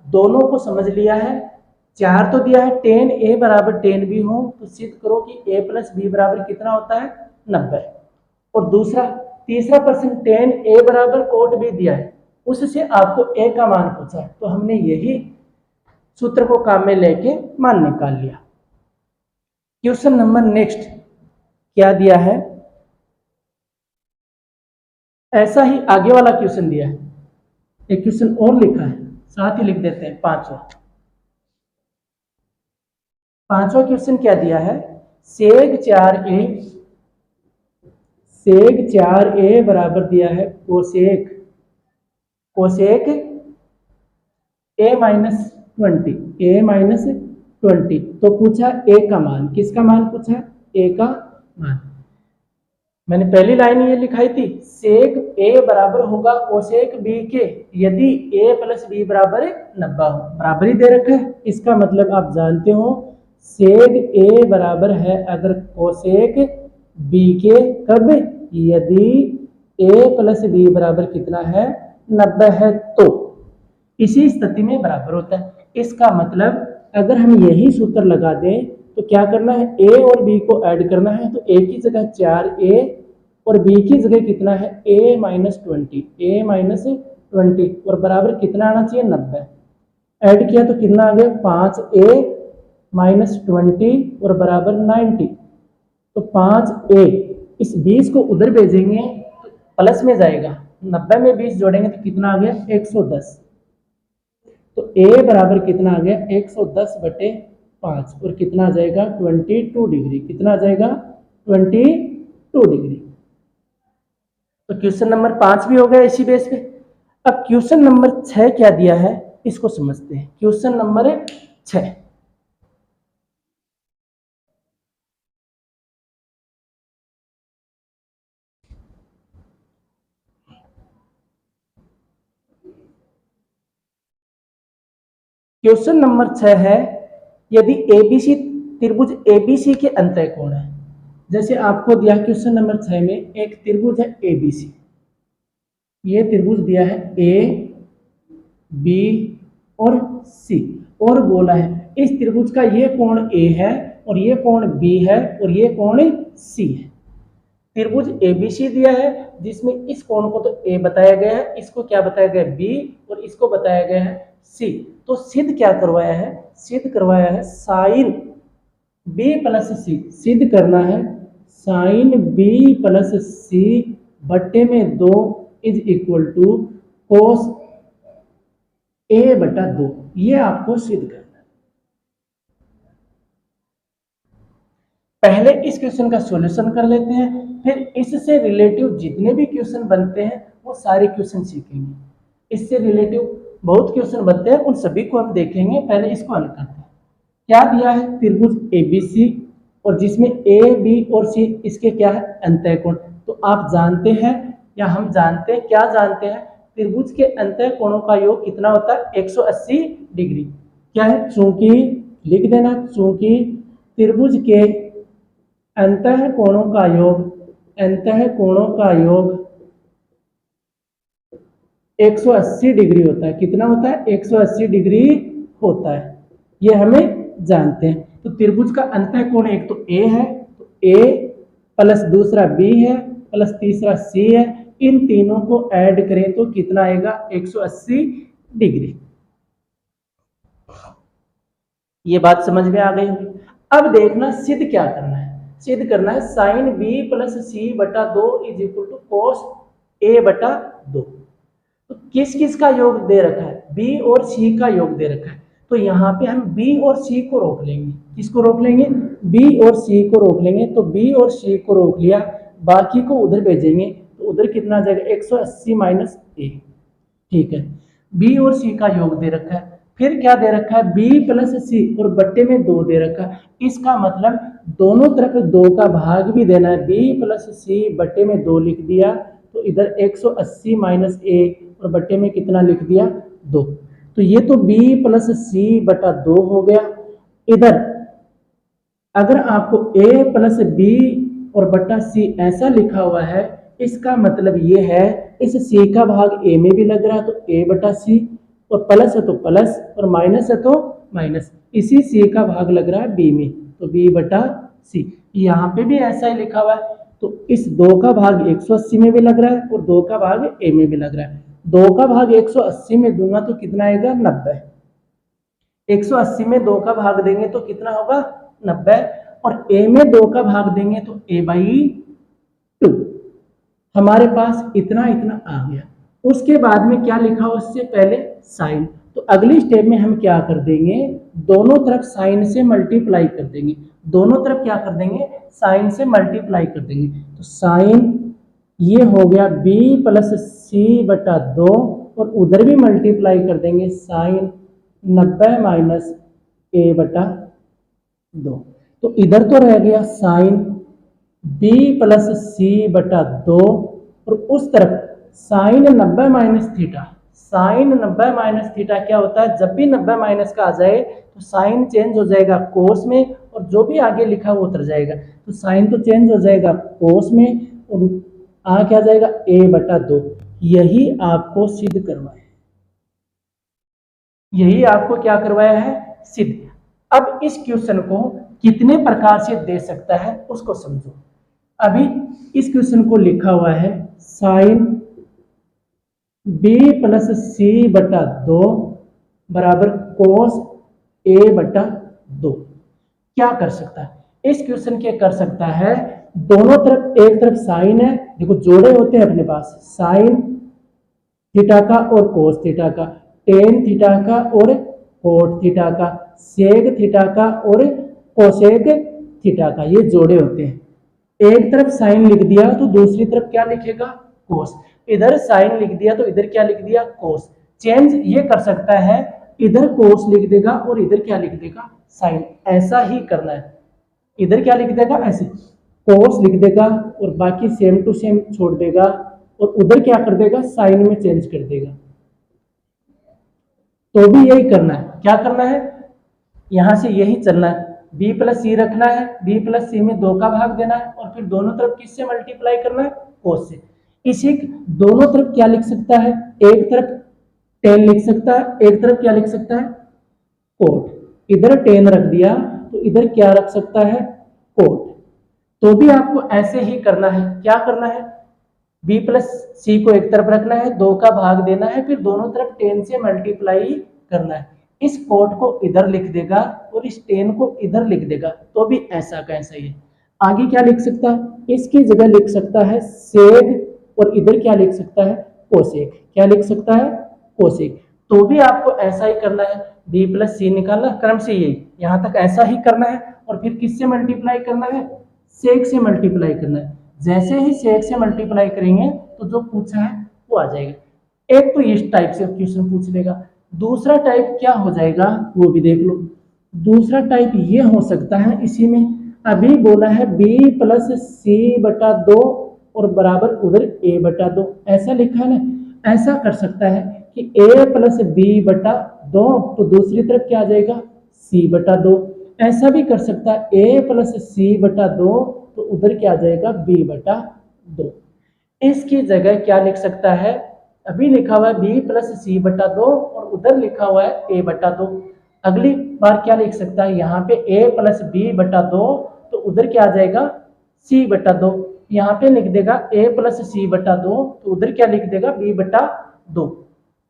दोनों को समझ लिया है। 4 तो दिया है tan a बराबर tan b हो तो सिद्ध करो कि a प्लस b बराबर कितना होता है 90। और तीसरा प्रश्न tan a बराबर कोट b दिया है, उससे आपको a का मान पूछा है तो हमने यही सूत्र को काम में लेके मान निकाल लिया। क्वेश्चन नंबर नेक्स्ट क्या दिया है, ऐसा ही आगे वाला क्वेश्चन दिया है, एक क्वेश्चन और लिखा है साथ ही लिख देते हैं। पांचवा क्वेश्चन क्या दिया है, सेग 4a बराबर दिया है कोसेक a माइनस 20। तो पूछा a का मान, किसका मान पूछा है ए का मान। मैंने पहली लाइन ये लिखाई थी, सेक ए बराबर होगा कोसेक बी के यदि ए प्लस बी बराबर 90 हो। बराबर ही दे रखा है, इसका मतलब आप जानते हो सेक ए बराबर है अगर कोसेक बी के, कब, यदि ए प्लस बी बराबर कितना है 90 है, तो इसी स्थिति में बराबर होता है। इसका मतलब अगर हम यही सूत्र लगा दें तो क्या करना है, ए और बी को ऐड करना है, तो ए की जगह 4a और बी की जगह कितना है a माइनस 20 और बराबर कितना आना चाहिए 90। ऐड किया तो कितना आ गया 5a माइनस 20 और बराबर 90। तो 5a, इस 20 को उधर भेजेंगे तो प्लस में जाएगा, 90 में 20 जोड़ेंगे तो कितना आ गया 110। तो a बराबर कितना आ गया 110/5 और कितना आ जाएगा 22 डिग्री। कितना आ जाएगा 22 डिग्री। तो क्वेश्चन नंबर 5 भी हो गया इसी बेस पे। अब क्वेश्चन नंबर 6 क्या दिया है इसको समझते हैं। क्वेश्चन नंबर 6, क्वेश्चन नंबर 6 है, यदि एबीसी त्रिभुज एबीसी के अंतःकोण है। जैसे आपको दिया क्वेश्चन नंबर 6 में एक त्रिभुज है एबीसी, ये त्रिभुज दिया है ए बी और सी, और बोला है इस त्रिभुज का ये कोण ए है और ये कोण बी है और ये कोण सी है। त्रिभुज एबीसी दिया है जिसमें इस कोण को तो ए बताया गया है, इसको क्या बताया गया है बी और इसको बताया गया है सी। तो सिद्ध क्या करवाया है, सिद्ध करवाया है साइन बी प्लस सी। सिद्ध करना है साइन बी प्लस सी बट्टे में 2 is equal to cos a/2। ये आपको सिद्ध करना है। पहले इस क्वेश्चन का सॉल्यूशन कर लेते हैं, फिर इससे रिलेटिव जितने भी क्वेश्चन बनते हैं वो सारे क्वेश्चन सीखेंगे। इससे रिलेटिव बहुत क्वेश्चन बनते हैं, उन सभी को हम देखेंगे। पहले इसको हल करते हैं। क्या दिया है, त्रिभुज एबीसी और जिसमें ए बी और सी इसके क्या है अंतःकोण। तो आप जानते हैं या हम जानते हैं, क्या जानते हैं, त्रिभुज के अंतःकोणों का योग कितना होता है 180 डिग्री। क्या है, चूंकि लिख देना, चूंकि त्रिभुज के अंतःकोणों का योग 180 डिग्री होता है। कितना होता है 180 डिग्री होता है, ये हमें जानते हैं। तो त्रिभुज का अंतःकोण एक तो ए है, तो ए प्लस दूसरा बी है प्लस तीसरा सी है, इन तीनों को ऐड करें तो कितना आएगा 180 डिग्री। ये बात समझ में आ गई होगी। अब देखना सिद्ध क्या करना है। सिद्ध करना है साइन बी प्लस सी बटा 2 is equal to cos a/2। तो किस किस का योग दे रखा है, बी और सी का योग दे रखा है। तो यहाँ पे हम बी और सी को रोक लेंगे। किसको रोक लेंगे, बी और सी को रोक लेंगे। तो बी और सी को रोक लिया, बाकी को उधर भेजेंगे तो उधर कितना आ जाएगा 180 माइनस ए। ठीक है, बी और सी का योग दे रखा है। फिर क्या दे रखा है, बी प्लस सी और बट्टे में 2 दे रखा है। इसका मतलब दोनों तरफ 2 का भाग भी देना है। बी प्लस सी बट्टे में 2 लिख दिया, तो इधर 180 माइनस ए और बट्टे में कितना लिख दिया 2। तो ये तो b प्लस सी बटा 2 हो गया। इधर अगर आपको a प्लस बी और बटा सी ऐसा लिखा हुआ है, इसका मतलब ये है इस c का भाग a में भी लग रहा है, तो a बटा सी, और प्लस है तो प्लस और माइनस है तो माइनस। इसी c का भाग लग रहा है b में, तो b बटा सी। यहाँ पे भी ऐसा ही लिखा हुआ है। तो इस 2 का भाग 180 में भी लग रहा है और 2 का भाग a में भी लग रहा है। 2 का भाग 180 में दूंगा तो कितना आएगा 90। 180 में 2 का भाग देंगे तो कितना होगा 90, और a में 2 का भाग देंगे तो a/2। हमारे पास इतना इतना आ गया। उसके बाद में क्या लिखा हो, उससे पहले साइन। तो अगली स्टेप में हम क्या कर देंगे, दोनों तरफ साइन से मल्टीप्लाई कर देंगे। दोनों तरफ क्या कर देंगे, साइन से मल्टीप्लाई कर देंगे। तो साइन ये हो गया b प्लस सी बटा 2 और उधर भी मल्टीप्लाई कर देंगे साइन 90 माइनस a/2। तो इधर तो रह गया साइन बी प्लस सी बटा 2, और उस तरफ sine 90 minus theta. Sine 90 minus theta क्या होता है, जब भी 90 माइनस का आ जाए तो साइन चेंज हो जाएगा कोस में, और जो भी आगे लिखा वो उतर जाएगा। तो साइन तो चेंज हो जाएगा कोस में, और आ क्या जाएगा a बटा 2। यही आपको सिद्ध करवाया, यही आपको क्या करवाया है, सिद्ध। अब इस क्वेश्चन को कितने प्रकार से दे सकता है उसको समझो। अभी इस क्वेश्चन को लिखा हुआ है साइन b प्लस सी बटा 2 बराबर कोस a बटा 2। क्या कर सकता है इस क्वेश्चन के, कर सकता है दोनों तरफ, एक तरफ साइन है, देखो जोड़े होते हैं अपने पास, साइन थीटा का और कोस थीटा का, टेन थीटा का और कोट थीटा का, सेक थीटा का और कोसेक थीटा का, ये जोड़े होते हैं। एक तरफ साइन लिख दिया तो दूसरी तरफ क्या लिखेगा, कोस। इधर साइन लिख दिया तो इधर क्या लिख दिया, कोस। चेंज ये कर सकता है, इधर कोस लिख देगा और इधर क्या लिख देगा, साइन। ऐसा ही करना है, इधर क्या लिख देगा, ऐसे कोस लिख देगा और बाकी सेम टू सेम छोड़ देगा, और उधर क्या कर देगा, साइन में चेंज कर देगा। तो भी यही करना है, क्या करना है, यहां से यही चलना है, b प्लस सी रखना है, b प्लस सी में 2 का भाग देना है, और फिर दोनों तरफ किससे मल्टीप्लाई करना है, कोस से। इसी दोनों तरफ क्या लिख सकता है, एक तरफ 10 लिख सकता है, एक तरफ क्या लिख सकता है, कोट। इधर 10 रख दिया तो इधर क्या रख सकता है, कोट। तो भी आपको ऐसे ही करना है, क्या करना है, b प्लस सी को एक तरफ रखना है, 2 का भाग देना है, फिर दोनों तरफ 10 से मल्टीप्लाई करना है। इस कोट को इधर लिख देगा और इस 10 को इधर लिख देगा, तो भी ऐसा का ऐसा ही है। आगे क्या लिख सकता है, इसकी जगह लिख सकता है सेग, और इधर क्या लिख सकता है, कोसेक। क्या लिख सकता है, कोसेक। तो भी आपको ऐसा ही करना है, b प्लस सी निकालना, क्रम से यही यहां तक ऐसा ही करना है, और फिर किससे मल्टीप्लाई करना है, सेक से मल्टीप्लाई करना है। जैसे ही सेक से मल्टीप्लाई करेंगे तो जो पूछा है वो आ जाएगा। एक तो इस टाइप से क्वेश्चन पूछ लेगा, दूसरा टाइप क्या हो जाएगा वो भी देख लो। दूसरा टाइप ये हो सकता है, इसी में अभी बोला है b प्लस सी बटा 2 और बराबर उधर a बटा 2, ऐसा लिखा है ना। ऐसा कर सकता है कि a प्लस बी बटा 2, तो दूसरी तरफ क्या आ जाएगा, c बटा 2। ऐसा भी कर सकता है a प्लस सी बटा 2, तो उधर क्या आ जाएगा, b बटा 2। इसकी जगह क्या लिख सकता है, अभी लिखा हुआ है b प्लस सी बटा 2 और उधर लिखा हुआ है a बटा 2। अगली बार क्या लिख सकता है, यहाँ पे a प्लस बी बटा 2, तो उधर क्या आ जाएगा, c बटा 2। यहाँ पे लिख देगा a प्लस सी बटा 2, तो उधर क्या लिख देगा, b बटा 2।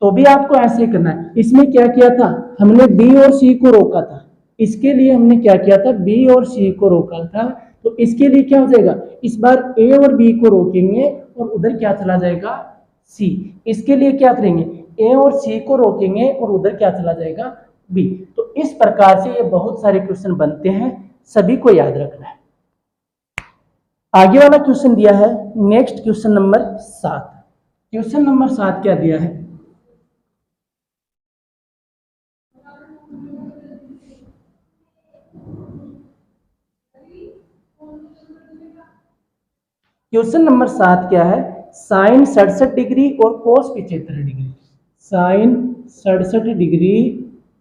तो भी आपको ऐसे ही करना है। इसमें क्या किया था हमने, b और c को रोका था, इसके लिए हमने क्या किया था, b और c को रोका था। तो इसके लिए क्या हो जाएगा, इस बार a और b को रोकेंगे और उधर क्या चला जाएगा, c। इसके लिए क्या करेंगे, a और c को रोकेंगे और उधर क्या चला जाएगा, b। तो इस प्रकार से ये बहुत सारे क्वेश्चन बनते हैं, सभी को याद रखना है। आगे वाला क्वेश्चन दिया है, next question number 7। Question number 7 क्या दिया है, क्वेश्चन नंबर 7 क्या है, साइन 67 डिग्री और cos 75 degree. Sine 67 degree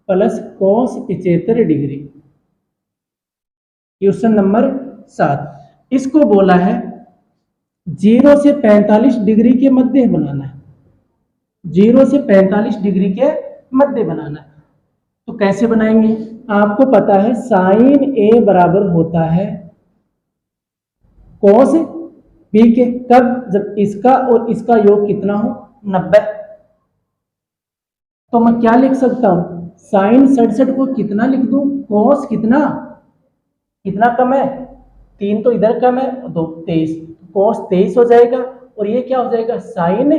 plus cos 75 degree. Question number 7, इसको बोला है 0 से 45 डिग्री के मध्य बनाना है। 0 से 45 डिग्री के मध्य बनाना है। तो कैसे बनाएंगे, आपको पता है साइन ए बराबर होता है कोस बी के, कब, जब इसका और इसका योग कितना हो, 90। तो मैं क्या लिख सकता हूं, साइन 67 को कितना लिख दूं, कोस कितना, कितना कम है, 3 तो इधर कम है, 2 23, कोस 23 हो जाएगा। और ये क्या हो जाएगा, साइन,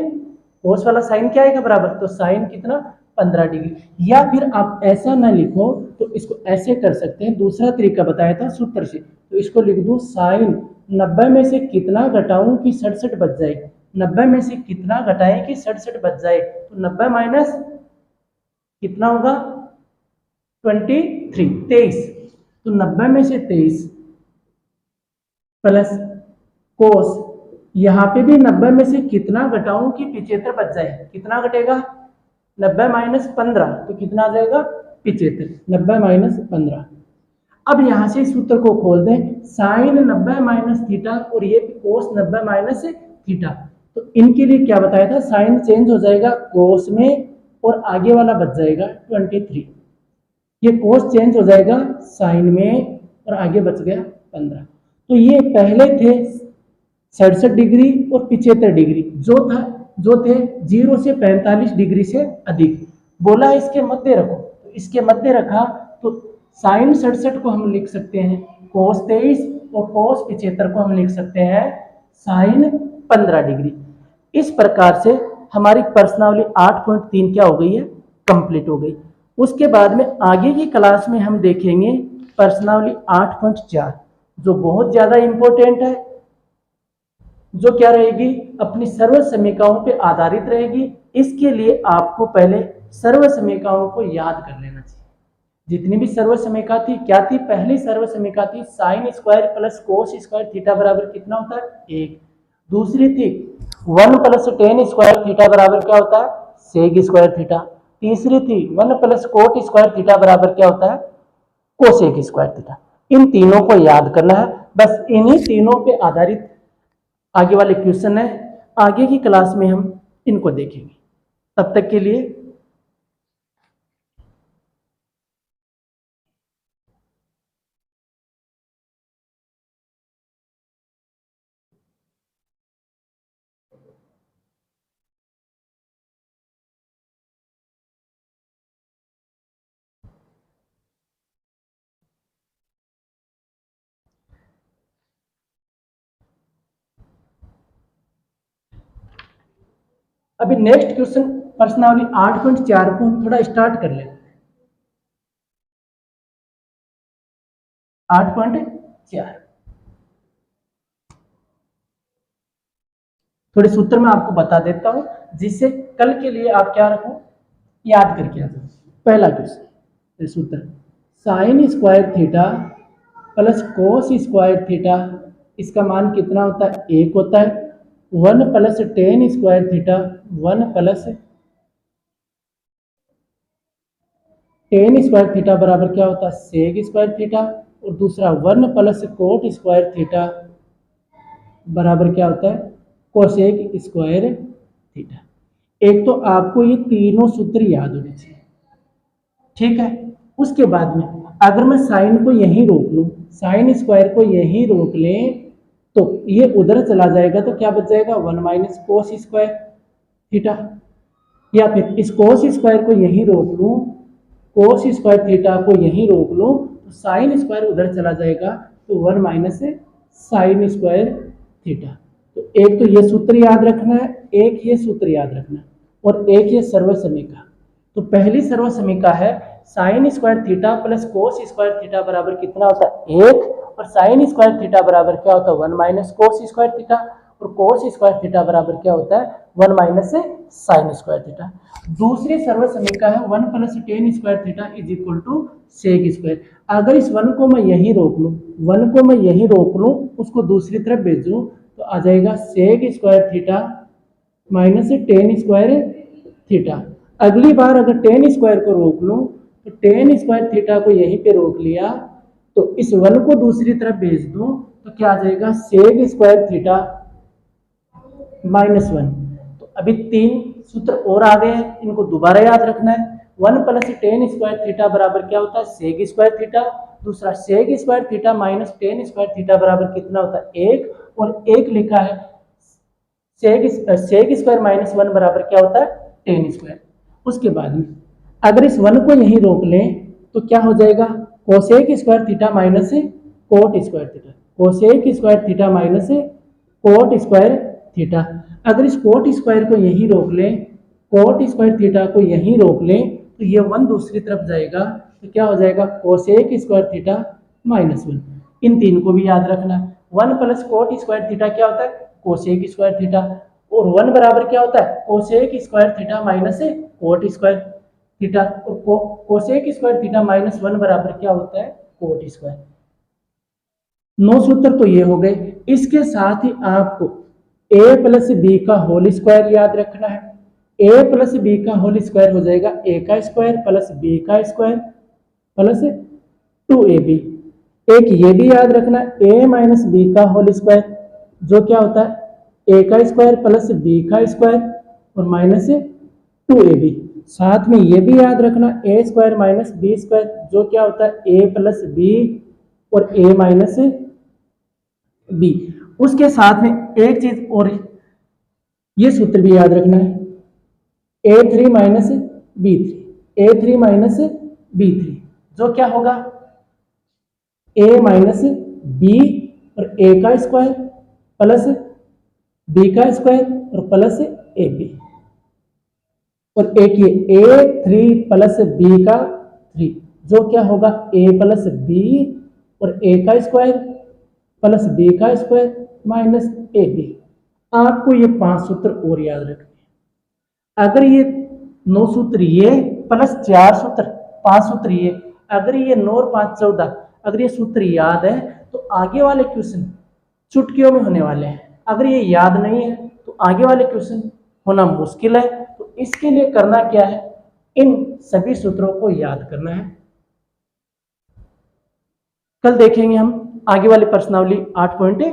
कोस वाला साइन क्या आएगा बराबर, तो साइन कितना, 15 डिग्री। या फिर आप ऐसा ना लिखो तो इसको ऐसे कर सकते हैं, दूसरा तरीका बताया था सूत्र से। तो इसको लिख दूं, साइन 90 में से कितना घटाऊं कि 67 बच जाए, 90 में से कितना घटाएं कि 67 बच जाए, तो 90 माइनस कितना होगा, 23, तो 90 में से 23 प्लस कोस, यहाँ पे भी 90 में से कितना घटाऊं कि 75 बच जाए, कितना घटेगा 90 माइनस 15, तो कितना आ जाएगा 75, 90 माइनस 15। अब यहां से सूत्र को खोल दें, साइन 90 माइनस थीटा और ये कोस 90 माइनस थीटा, तो इनके लिए क्या बताया था, साइन चेंज हो जाएगा कोस में और आगे वाला बच जाएगा 23, ये कोस चेंज हो जाएगा साइन में और आगे बच गया 15। तो ये पहले थे 67 डिग्री और 75 डिग्री, जो थे 0 से 45 डिग्री से अधिक, बोला इसके मध्य रखो, तो इसके मध्य रखा, तो साइन 67 को हम लिख सकते हैं कोस 23 और कोस 75 को हम लिख सकते हैं साइन 15 डिग्री। इस प्रकार से हमारी प्रश्नावली 8.3 क्या हो गई है, कंप्लीट हो गई। उसके बाद में आगे की क्लास में हम देखेंगे प्रश्नावली 8.4, जो बहुत ज्यादा इंपॉर्टेंट है, जो क्या रहेगी, अपनी सर्व समीकरणों पे आधारित रहेगी। इसके लिए आपको पहले सर्व समीकरणों को याद कर लेना चाहिए। जितनी भी सर्व समीकरण थी क्या थी, पहली सर्व समीकरण थी sine square plus cos square theta बराबर कितना होता है 1। दूसरी थी 1 प्लस टेन स्क्वायर थीटा बराबर क्या होता है सेक स्क्वायर थीटा। तीसरी थी 1 प्लस कोट स्क्वायर थीटा बराबर क्या होता है कोसेक स्क्वायर थीटा। इन तीनों को याद करना है, बस इन्हीं तीनों पे आधारित आगे वाले क्वेश्चन है। आगे की क्लास में हम इनको देखेंगे। तब तक के लिए अभी नेक्स्ट क्वेश्चन प्रश्नावली 8.4 को हम थोड़ा स्टार्ट कर लेते हैं। 8.4 थोड़े सूत्र में आपको बता देता हूं, जिससे कल के लिए आप क्या रखो, याद करके आ जाओ। पहला क्वेश्चन सूत्र, sine square theta plus cos square theta, इसका मान कितना होता है 1 होता है। 1 plus tan square theta, 1 plus tan square theta बराबर क्या होता है सेक स्क्वायर थीटा। और दूसरा 1 प्लस कोट स्क्वायर थीटा बराबर क्या होता है कोसेक स्क्वायर थीटा। एक तो आपको ये तीनों सूत्र याद होने चाहिए, ठीक है। उसके बाद में अगर मैं साइन को यहीं रोक लूं, साइन स्क्वायर को यहीं रोक लें, तो ये उधर चला जाएगा, तो क्या बच जाएगा 1 माइनस कोस स्क्वायर थीटा। या फिर इस कोस स्क्वायर को यहीं रोक लूं, कोस स्क्वायर थीटा को यहीं रोक लूं, तो साइन स्क्वायर उधर चला जाएगा, तो 1 माइनस साइन स्क्वायर थीटा। तो एक तो ये सूत्र याद रखना है, एक ये सूत्र याद रखना है, और एक ये सर्व समीकरण। तो पहली सर्व समीकरण है sine square theta plus cos square theta बराबर कितना होता है 1, और साइन स्क्वायर थीटा बराबर क्या होता है 1 माइनस कोस स्क्वायर थीटा, और कोस स्क्वायर थीटा बराबर क्या होता है 1 माइनस साइन स्क्वायर थीटा। दूसरी सर्व समीकरण है 1 plus tan square theta is equal to sec square. अगर इस 1 को मैं यहीं रोक लूं, 1 को मैं यहीं रोक लूं, उसको दूसरी तरफ भेजूं, तो आ जाएगा sec square theta minus tan square theta. अगली बार अगर टेन स्क्वायर को रोक लूं, तो टेन स्क्वायर थीटा को यहीं पे रोक लिया, तो इस 1 को दूसरी तरफ भेज दूं, तो क्या आ जाएगा सेक स्क्वायर थीटा -1। तो अभी 3 सूत्र और आ गए हैं, इनको दोबारा याद रखना है। 1 प्लस टेन स्क्वायर थीटा बराबर क्या होता है सेक स्क्वायर थीटा। दूसरा sec square theta minus tan square theta बराबर कितना होता है 1, और 1 लिखा है सेक स्क्वायर -1 बराबर क्या होता है टेन स्क्वायर। उसके बाद में अगर इस 1 को यहीं रोक लें, तो क्या हो जाएगा cosec square theta minus cot square theta, cosec square theta minus cot square theta. अगर इस कोट स्क्वायर को यहीं रोक लें, कोट स्क्वायर थीटा को यहीं रोक लें, तो ये 1 दूसरी तरफ जाएगा, तो क्या हो जाएगा कोसेक स्क्वायर थीटा -1। इन तीन को भी याद रखना। 1 प्लस कोट स्क्वायर थीटा क्या होता है कोसेक स्क्वायर थीटा, और 1 बराबर क्या होता है cosec square theta minus cot square theta, और कोसेक स्क्वायर थीटा -1 बराबर क्या होता है कोट स्क्वायर। 9 सूत्र तो ये हो गए। इसके साथ ही आपको a प्लस बी का होल स्क्वायर याद रखना है। a प्लस बी का होल स्क्वायर हो जाएगा a का स्क्वायर प्लस b का स्क्वायर प्लस 2ab। एक ये भी याद रखना a माइनस बी का होल स्क्वायर, जो क्या होता है a का स्क्वायर प्लस b का स्क्वायर और माइनस 2ab। साथ में ये भी याद रखना a square minus B square, जो क्या होता है a प्लस बी और a माइनस बी। उसके साथ में एक चीज और, ये सूत्र भी याद रखना है a3 minus b3, a3 minus b3, जो क्या होगा a माइनस बी और a का स्क्वायर प्लस b का स्क्वायर और प्लस ab, और एक ये a3 प्लस b का 3, जो क्या होगा a प्लस b और a का स्क्वायर प्लस b का स्क्वायर माइनस ab। आपको ये 5 सूत्र और याद रखने हैं। अगर ये 9 सूत्र ये प्लस 4 सूत्र 5 सूत्र ये, अगर ये 9 और 5 14, अगर ये सूत्र याद है तो आगे वाले क्वेश्चन चुटकियों में होने वाले हैं। अगर ये याद नहीं है तो आगे वाले क्वेश्चन होना मुश्किल है। तो इसके लिए करना क्या है, इन सभी सूत्रों को याद करना है। कल देखेंगे हम आगे वाली प्रश्नावली 8.1